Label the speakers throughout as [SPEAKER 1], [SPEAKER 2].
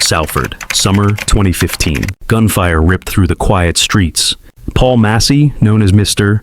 [SPEAKER 1] Salford, summer 2015. Gunfire ripped through the quiet streets. Paul Massey, known as Mr.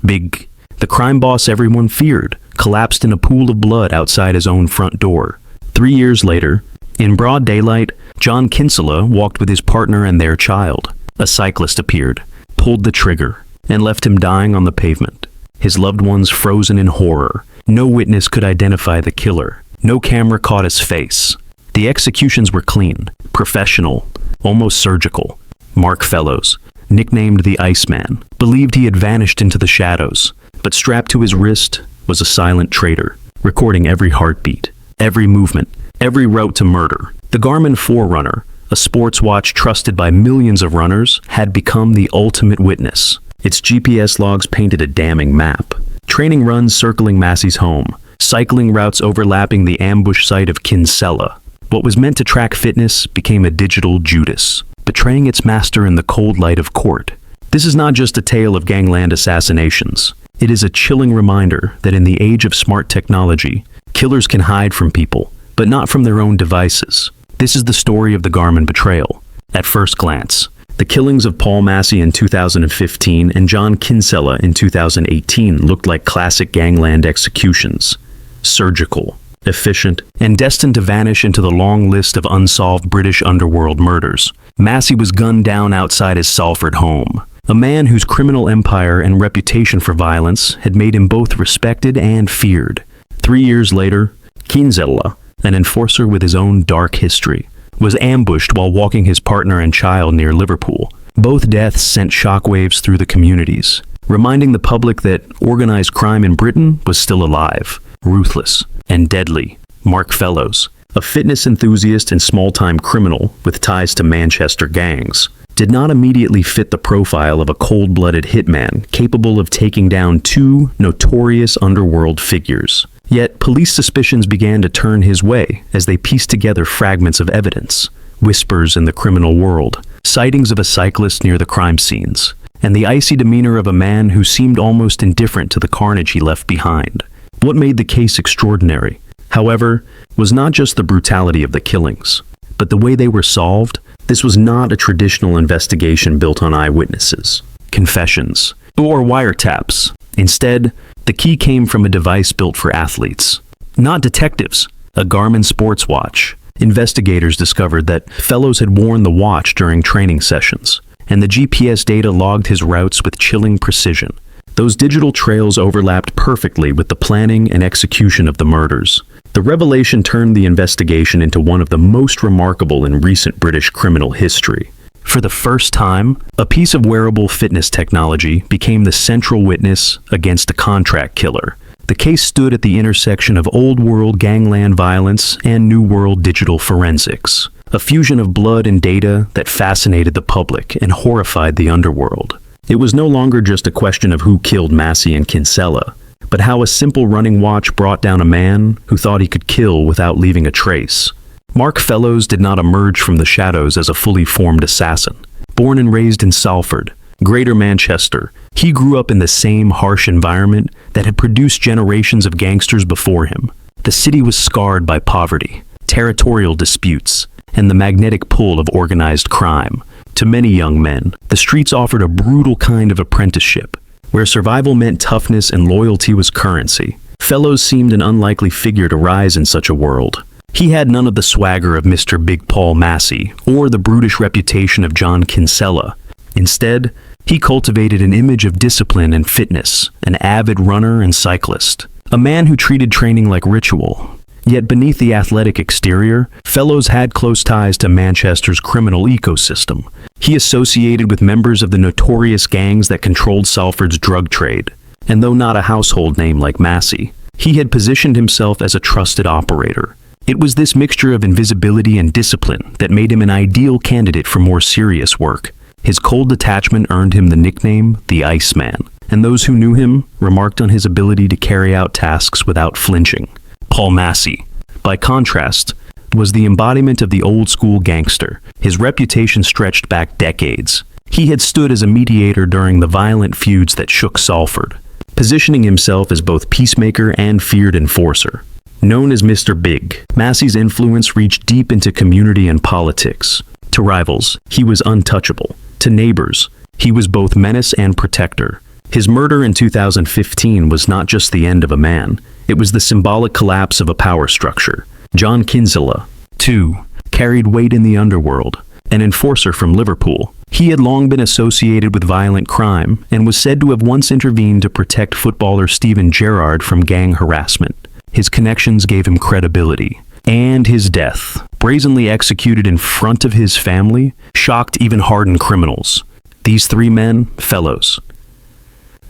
[SPEAKER 1] Big, the crime boss everyone feared, collapsed in a pool of blood outside his own front door. 3 years later, in broad daylight, John Kinsella walked with his partner and their child. A cyclist appeared, pulled the trigger, and left him dying on the pavement. His loved ones frozen in horror. No witness could identify the killer. No camera caught his face. The executions were clean, professional, almost surgical. Mark Fellows, nicknamed the Iceman, believed he had vanished into the shadows, but strapped to his wrist was a silent traitor, recording every heartbeat, every movement, every route to murder. The Garmin Forerunner, a sports watch trusted by millions of runners, had become the ultimate witness. Its GPS logs painted a damning map. Training runs circling Massey's home, cycling routes overlapping the ambush site of Kinsella. What was meant to track fitness became a digital Judas, betraying its master in the cold light of court. This is not just a tale of gangland assassinations. It is a chilling reminder that in the age of smart technology, killers can hide from people, but not from their own devices. This is the story of the Garmin betrayal. At first glance, the killings of Paul Massey in 2015 and John Kinsella in 2018 looked like classic gangland executions. Surgical, efficient, and destined to vanish into the long list of unsolved British underworld murders. Massey was gunned down outside his Salford home. A man whose criminal empire and reputation for violence had made him both respected and feared. 3 years later, Kinsella, an enforcer with his own dark history, was ambushed while walking his partner and child near Liverpool. Both deaths sent shockwaves through the communities, reminding the public that organized crime in Britain was still alive, ruthless, and deadly. Mark Fellows, a fitness enthusiast and small-time criminal with ties to Manchester gangs, did not immediately fit the profile of a cold-blooded hitman capable of taking down two notorious underworld figures. Yet, police suspicions began to turn his way as they pieced together fragments of evidence, whispers in the criminal world, sightings of a cyclist near the crime scenes, and the icy demeanor of a man who seemed almost indifferent to the carnage he left behind. What made the case extraordinary, however, was not just the brutality of the killings, but the way they were solved. This was not a traditional investigation built on eyewitnesses, confessions, or wiretaps. Instead, the key came from a device built for athletes, not detectives, a Garmin sports watch. Investigators discovered that Fellows had worn the watch during training sessions, and the GPS data logged his routes with chilling precision. Those digital trails overlapped perfectly with the planning and execution of the murders. The revelation turned the investigation into one of the most remarkable in recent British criminal history. For the first time, a piece of wearable fitness technology became the central witness against a contract killer. The case stood at the intersection of old-world gangland violence and new-world digital forensics, a fusion of blood and data that fascinated the public and horrified the underworld. It was no longer just a question of who killed Massey and Kinsella, but how a simple running watch brought down a man who thought he could kill without leaving a trace. Mark Fellows did not emerge from the shadows as a fully formed assassin. Born and raised in Salford, Greater Manchester, he grew up in the same harsh environment that had produced generations of gangsters before him. The city was scarred by poverty, territorial disputes, and the magnetic pull of organized crime. To many young men, the streets offered a brutal kind of apprenticeship, where survival meant toughness and loyalty was currency. Fellows seemed an unlikely figure to rise in such a world. He had none of the swagger of Mr. Big Paul Massey or the brutish reputation of John Kinsella. Instead, he cultivated an image of discipline and fitness, an avid runner and cyclist, a man who treated training like ritual. Yet beneath the athletic exterior, Fellows had close ties to Manchester's criminal ecosystem. He associated with members of the notorious gangs that controlled Salford's drug trade. And though not a household name like Massey, he had positioned himself as a trusted operator. It was this mixture of invisibility and discipline that made him an ideal candidate for more serious work. His cold detachment earned him the nickname the Iceman, and those who knew him remarked on his ability to carry out tasks without flinching. Paul Massey, by contrast, was the embodiment of the old-school gangster. His reputation stretched back decades. He had stood as a mediator during the violent feuds that shook Salford, positioning himself as both peacemaker and feared enforcer. Known as Mr. Big, Massey's influence reached deep into community and politics. To rivals, he was untouchable. To neighbors, he was both menace and protector. His murder in 2015 was not just the end of a man, it was the symbolic collapse of a power structure. John Kinsella, too, carried weight in the underworld, an enforcer from Liverpool. He had long been associated with violent crime and was said to have once intervened to protect footballer Steven Gerrard from gang harassment. His connections gave him credibility. And his death, brazenly executed in front of his family, shocked even hardened criminals. These three men, fellows,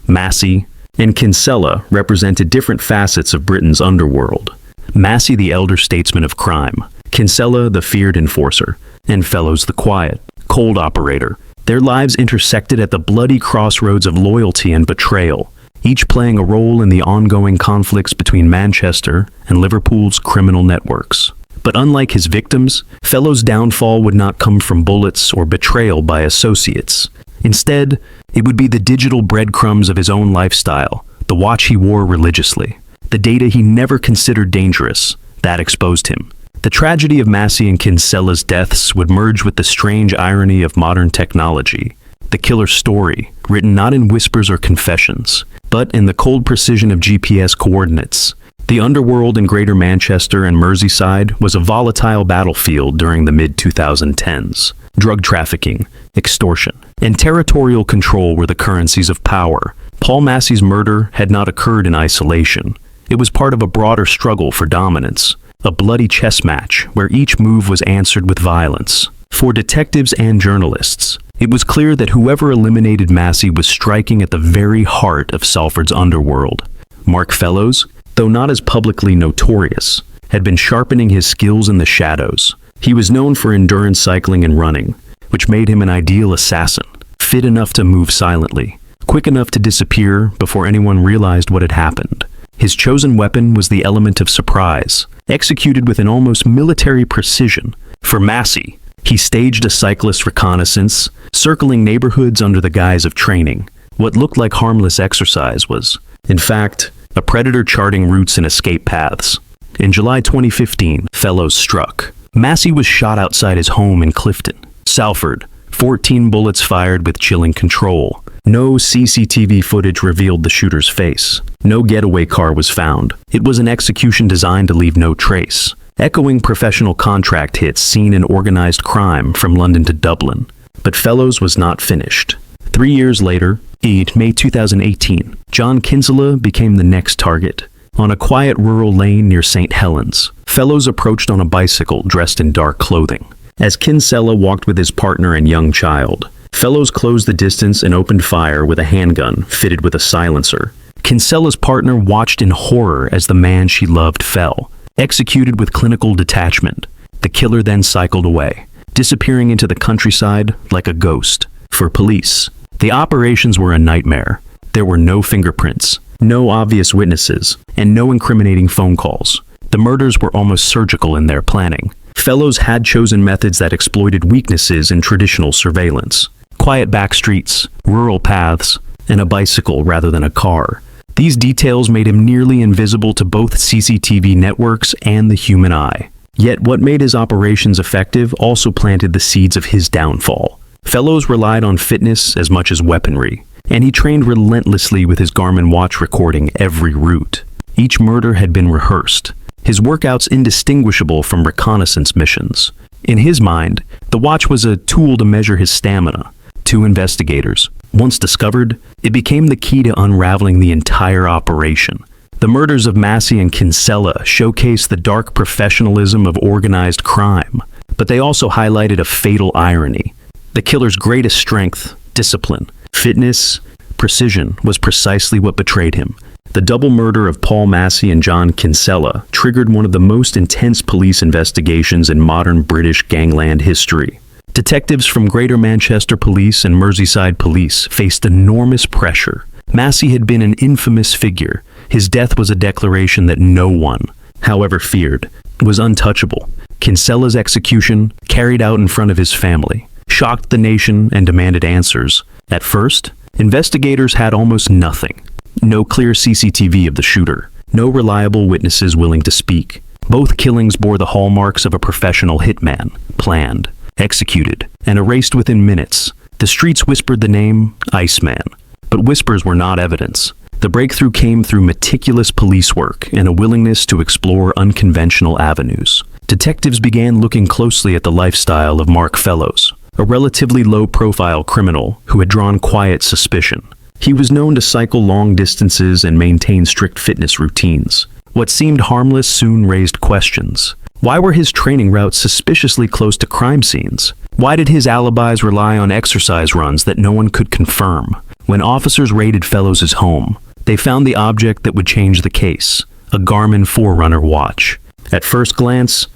[SPEAKER 1] Massey and Kinsella, represented different facets of Britain's underworld. Massey, the elder statesman of crime, Kinsella, the feared enforcer, and Fellows, the quiet, cold operator. Their lives intersected at the bloody crossroads of loyalty and betrayal, each playing a role in the ongoing conflicts between Manchester and Liverpool's criminal networks. But unlike his victims, Fellow's downfall would not come from bullets or betrayal by associates. Instead, it would be the digital breadcrumbs of his own lifestyle, the watch he wore religiously, the data he never considered dangerous, that exposed him. The tragedy of Massey and Kinsella's deaths would merge with the strange irony of modern technology. The killer's story, written not in whispers or confessions, but in the cold precision of GPS coordinates. The underworld in Greater Manchester and Merseyside was a volatile battlefield during the mid-2010s. Drug trafficking, extortion, and territorial control were the currencies of power. Paul Massey's murder had not occurred in isolation. It was part of a broader struggle for dominance, a bloody chess match where each move was answered with violence. For detectives and journalists, it was clear that whoever eliminated Massey was striking at the very heart of Salford's underworld. Mark Fellows, though not as publicly notorious, had been sharpening his skills in the shadows. He was known for endurance cycling and running, which made him an ideal assassin, fit enough to move silently, quick enough to disappear before anyone realized what had happened. His chosen weapon was the element of surprise, executed with an almost military precision. For Massey, he staged a cyclist reconnaissance, circling neighborhoods under the guise of training. What looked like harmless exercise was, in fact, a predator charting routes and escape paths. In July 2015, Fellows struck. Massey was shot outside his home in Clifton, Salford, 14 bullets fired with chilling control. No CCTV footage revealed the shooter's face. No getaway car was found. It was an execution designed to leave no trace, echoing professional contract hits seen in organized crime from London to Dublin. But Fellows was not finished. 3 years later, in May 2018, John Kinsella became the next target. On a quiet rural lane near St. Helens, Fellows approached on a bicycle dressed in dark clothing. As Kinsella walked with his partner and young child, Fellows closed the distance and opened fire with a handgun fitted with a silencer. Kinsella's partner watched in horror as the man she loved fell, executed with clinical detachment. The killer then cycled away, disappearing into the countryside like a ghost. For police, the operations were a nightmare. There were no fingerprints, no obvious witnesses, and no incriminating phone calls. The murders were almost surgical in their planning. Fellows had chosen methods that exploited weaknesses in traditional surveillance. Quiet back streets, rural paths, and a bicycle rather than a car. These details made him nearly invisible to both CCTV networks and the human eye. Yet what made his operations effective also planted the seeds of his downfall. Fellows relied on fitness as much as weaponry, and he trained relentlessly with his Garmin watch recording every route. Each murder had been rehearsed, his workouts indistinguishable from reconnaissance missions. In his mind, the watch was a tool to measure his stamina. To investigators, once discovered, it became the key to unraveling the entire operation. The murders of Massey and Kinsella showcased the dark professionalism of organized crime, but they also highlighted a fatal irony. The killer's greatest strength, discipline, fitness, precision, was precisely what betrayed him. The double murder of Paul Massey and John Kinsella triggered one of the most intense police investigations in modern British gangland history. Detectives from Greater Manchester Police and Merseyside Police faced enormous pressure. Massey had been an infamous figure. His death was a declaration that no one, however feared, was untouchable. Kinsella's execution, carried out in front of his family, shocked the nation and demanded answers. At first, investigators had almost nothing. No clear CCTV of the shooter, No reliable witnesses willing to speak. Both killings bore the hallmarks of a professional hitman, planned, executed, and erased within minutes. The streets whispered the name Iceman, but whispers were not evidence. The breakthrough came through meticulous police work and a willingness to explore unconventional avenues. Detectives began looking closely at the lifestyle of Mark Fellows, a relatively low-profile criminal who had drawn quiet suspicion. He was known to cycle long distances and maintain strict fitness routines. What seemed harmless soon raised questions. Why were his training routes suspiciously close to crime scenes? Why did his alibis rely on exercise runs that no one could confirm? When officers raided Fellows' home, they found the object that would change the case, a Garmin Forerunner watch. At first glance,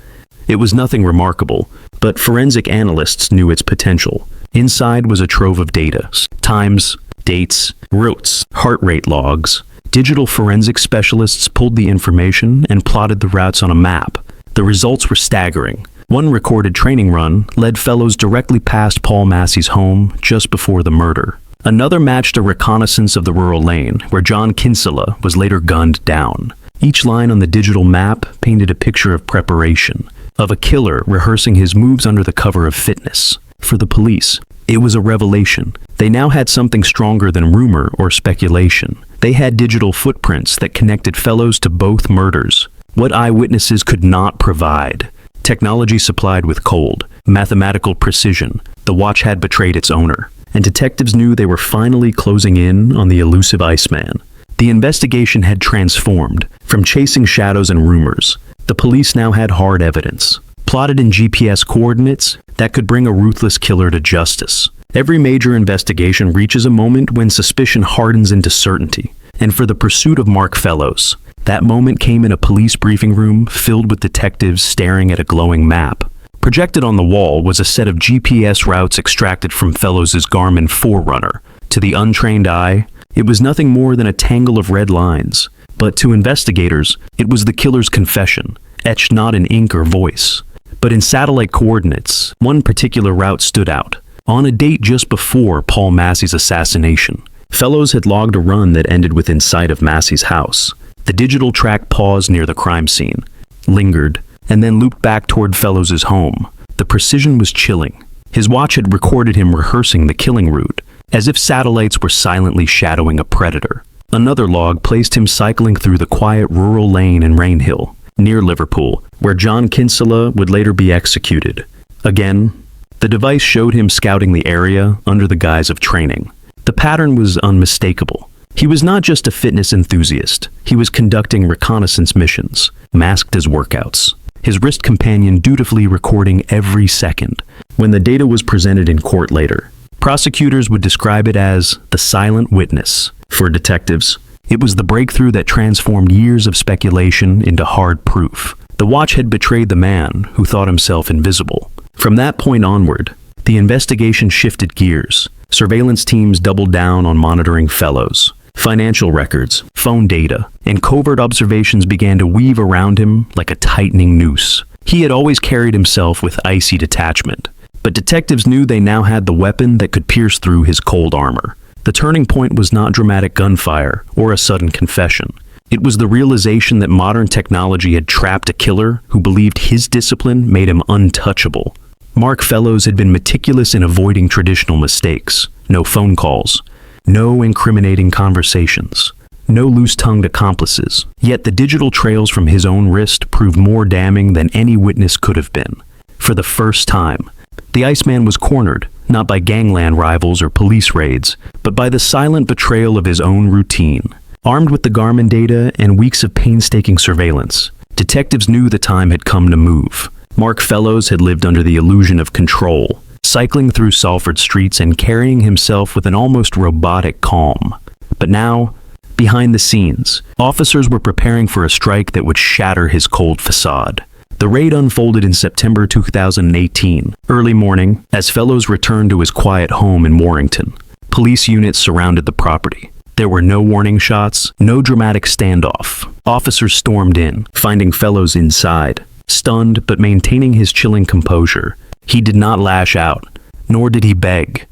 [SPEAKER 1] it was nothing remarkable, but forensic analysts knew its potential. Inside was a trove of data, times, dates, routes, heart rate logs. Digital forensic specialists pulled the information and plotted the routes on a map. The results were staggering. One recorded training run led Fellows directly past Paul Massey's home just before the murder. Another matched a reconnaissance of the rural lane, where John Kinsella was later gunned down. Each line on the digital map painted a picture of preparation, of a killer rehearsing his moves under the cover of fitness. For the police, it was a revelation. They now had something stronger than rumor or speculation. They had digital footprints that connected Fellows to both murders. What eyewitnesses could not provide. Technology supplied with cold, mathematical precision. The watch had betrayed its owner, and detectives knew they were finally closing in on the elusive Iceman. The investigation had transformed from chasing shadows and rumors. The police now had hard evidence, plotted in GPS coordinates that could bring a ruthless killer to justice. Every major investigation reaches a moment when suspicion hardens into certainty, and for the pursuit of Mark Fellows, that moment came in a police briefing room filled with detectives staring at a glowing map. Projected on the wall was a set of GPS routes extracted from Fellows' Garmin Forerunner. To the untrained eye, it was nothing more than a tangle of red lines, but to investigators, it was the killer's confession, etched not in ink or voice, but in satellite coordinates. One particular route stood out. On a date just before Paul Massey's assassination, Fellows had logged a run that ended within sight of Massey's house. The digital track paused near the crime scene, lingered, and then looped back toward Fellows' home. The precision was chilling. His watch had recorded him rehearsing the killing route, as if satellites were silently shadowing a predator. Another log placed him cycling through the quiet rural lane in Rainhill, near Liverpool, where John Kinsella would later be executed. Again, the device showed him scouting the area under the guise of training. The pattern was unmistakable. He was not just a fitness enthusiast. He was conducting reconnaissance missions, masked as workouts. His wrist companion dutifully recording every second. When the data was presented in court later, prosecutors would describe it as the silent witness. For detectives, it was the breakthrough that transformed years of speculation into hard proof. The watch had betrayed the man who thought himself invisible. From that point onward, the investigation shifted gears. Surveillance teams doubled down on monitoring Fellows. Financial records, phone data, and covert observations began to weave around him like a tightening noose. He had always carried himself with icy detachment, but detectives knew they now had the weapon that could pierce through his cold armor. The turning point was not dramatic gunfire or a sudden confession. It was the realization that modern technology had trapped a killer who believed his discipline made him untouchable. Mark Fellows had been meticulous in avoiding traditional mistakes. No phone calls, no incriminating conversations, no loose-tongued accomplices. Yet the digital trails from his own wrist proved more damning than any witness could have been. For the first time, the Iceman was cornered, not by gangland rivals or police raids, but by the silent betrayal of his own routine. Armed with the Garmin data and weeks of painstaking surveillance, detectives knew the time had come to move. Mark Fellows had lived under the illusion of control, cycling through Salford streets and carrying himself with an almost robotic calm. But now, behind the scenes, officers were preparing for a strike that would shatter his cold facade. The raid unfolded in September 2018, early morning, as Fellows returned to his quiet home in Warrington. Police units surrounded the property. There were no warning shots, no dramatic standoff. Officers stormed in, finding Fellows inside, stunned but maintaining his chilling composure. He did not lash out, nor did he beg.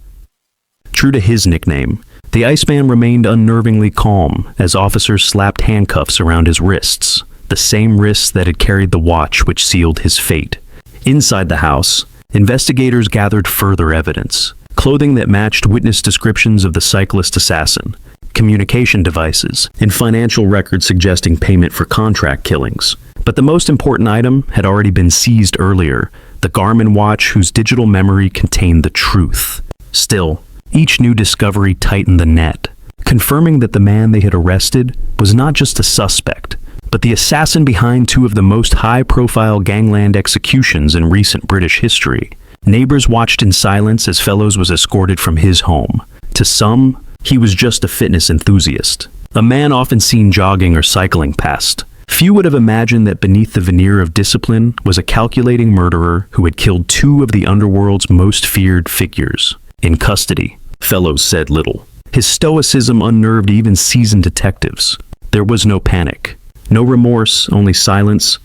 [SPEAKER 1] True to his nickname, The Iceman remained unnervingly calm as officers slapped handcuffs around his wrists, the same wrists that had carried the watch which sealed his fate. Inside the house, investigators gathered further evidence: clothing that matched witness descriptions of the cyclist assassin, communication devices, and financial records suggesting payment for contract killings. But the most important item had already been seized earlier: the Garmin watch whose digital memory contained the truth. Still, each new discovery tightened the net, confirming that the man they had arrested was not just a suspect, but the assassin behind two of the most high-profile gangland executions in recent British history. Neighbors watched in silence as Fellows was escorted from his home. To some, he was just a fitness enthusiast, a man often seen jogging or cycling past. Few would have imagined that beneath the veneer of discipline was a calculating murderer who had killed two of the underworld's most feared figures. In custody, Fellows said little. His stoicism unnerved even seasoned detectives. There was no panic, no remorse, only silence.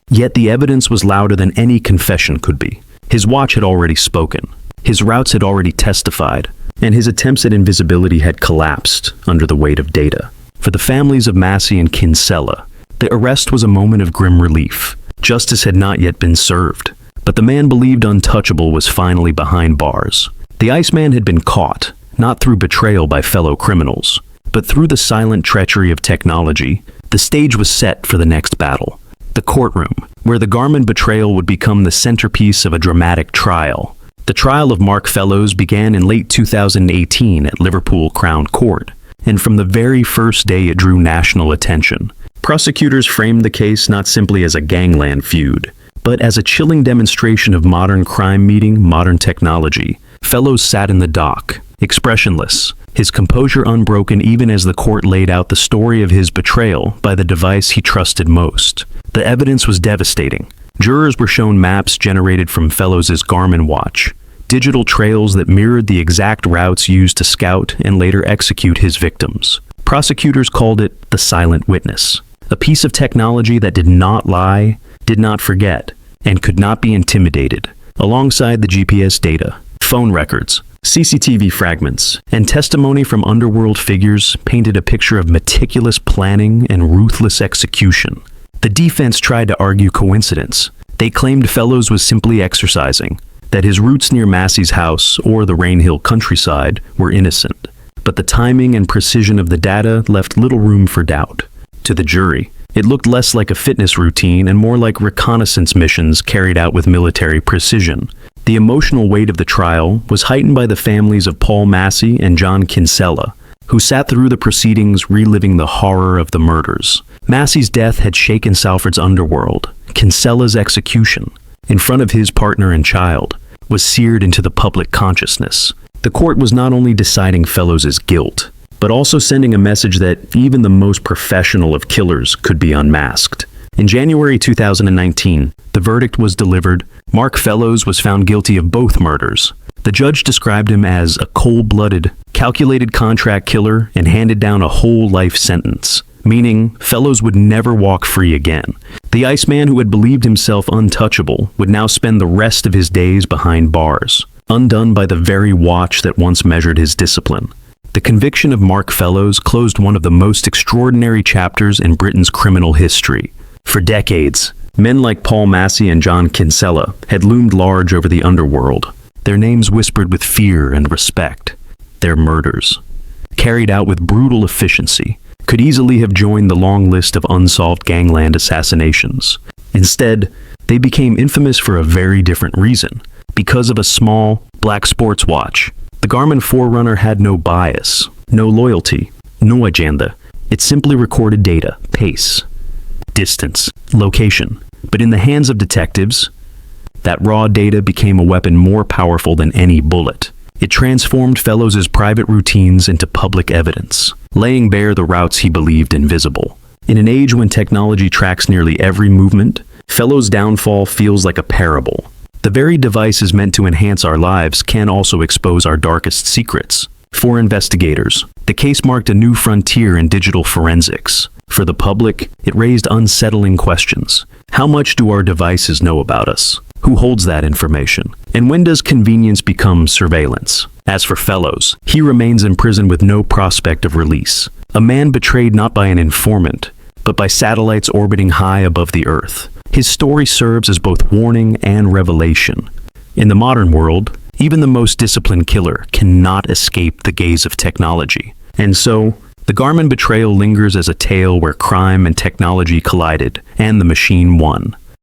[SPEAKER 1] Yet the evidence was louder than any confession could be. His watch had already spoken. His routes had already testified, and his attempts at invisibility had collapsed under the weight of data. For the families of Massey and Kinsella, the arrest was a moment of grim relief. Justice had not yet been served, but the man believed untouchable was finally behind bars. The Iceman had been caught, not through betrayal by fellow criminals, but through the silent treachery of technology. The stage was set for the next battle: the courtroom, where the Garmin betrayal would become the centerpiece of a dramatic trial. The trial of Mark Fellows began in late 2018 at Liverpool Crown Court, and from the very first day it drew national attention. Prosecutors framed the case not simply as a gangland feud, but as a chilling demonstration of modern crime meeting modern technology. Fellows sat in the dock, expressionless, his composure unbroken even as the court laid out the story of his betrayal by the device he trusted most. The evidence was devastating. Jurors were shown maps generated from Fellows' Garmin watch, digital trails that mirrored the exact routes used to scout and later execute his victims. Prosecutors called it the silent witness, a piece of technology that did not lie, did not forget, and could not be intimidated. Alongside the GPS data, phone records, CCTV fragments, and testimony from underworld figures painted a picture of meticulous planning and ruthless execution. The defense tried to argue coincidence. They claimed Fellows was simply exercising, that his roots near Massey's house or the Rainhill countryside were innocent. But the timing and precision of the data left little room for doubt. To the jury, it looked less like a fitness routine and more like reconnaissance missions carried out with military precision. The emotional weight of the trial was heightened by the families of Paul Massey and John Kinsella, who sat through the proceedings reliving the horror of the murders. Massey's death had shaken Salford's underworld. Kinsella's execution, in front of his partner and child, was seared into the public consciousness. The court was not only deciding Fellows' guilt, but also sending a message that even the most professional of killers could be unmasked. In January 2019, the verdict was delivered. Mark Fellows was found guilty of both murders. The judge described him as a cold-blooded, calculated contract killer and handed down a whole life sentence, meaning Fellows would never walk free again. The Iceman, who had believed himself untouchable, would now spend the rest of his days behind bars, undone by the very watch that once measured his discipline. The conviction of Mark Fellows closed one of the most extraordinary chapters in Britain's criminal history. For decades, men like Paul Massey and John Kinsella had loomed large over the underworld, their names whispered with fear and respect. Their murders, carried out with brutal efficiency, could easily have joined the long list of unsolved gangland assassinations. Instead, they became infamous for a very different reason: because of a small, black sports watch. The Garmin Forerunner had no bias, no loyalty, no agenda. It simply recorded data, pace, distance, location. But in the hands of detectives, that raw data became a weapon more powerful than any bullet. It transformed Fellows' private routines into public evidence, laying bare the routes he believed invisible. In an age when technology tracks nearly every movement, Fellows' downfall feels like a parable. The very devices meant to enhance our lives can also expose our darkest secrets. For investigators, the case marked a new frontier in digital forensics. For the public, it raised unsettling questions. How much do our devices know about us? Who holds that information? And when does convenience become surveillance? As for Fellows, he remains in prison with no prospect of release. A man betrayed not by an informant, but by satellites orbiting high above the Earth. His story serves as both warning and revelation. In the modern world, even the most disciplined killer cannot escape the gaze of technology. And so, the Garmin betrayal lingers as a tale where crime and technology collided, and the machine won.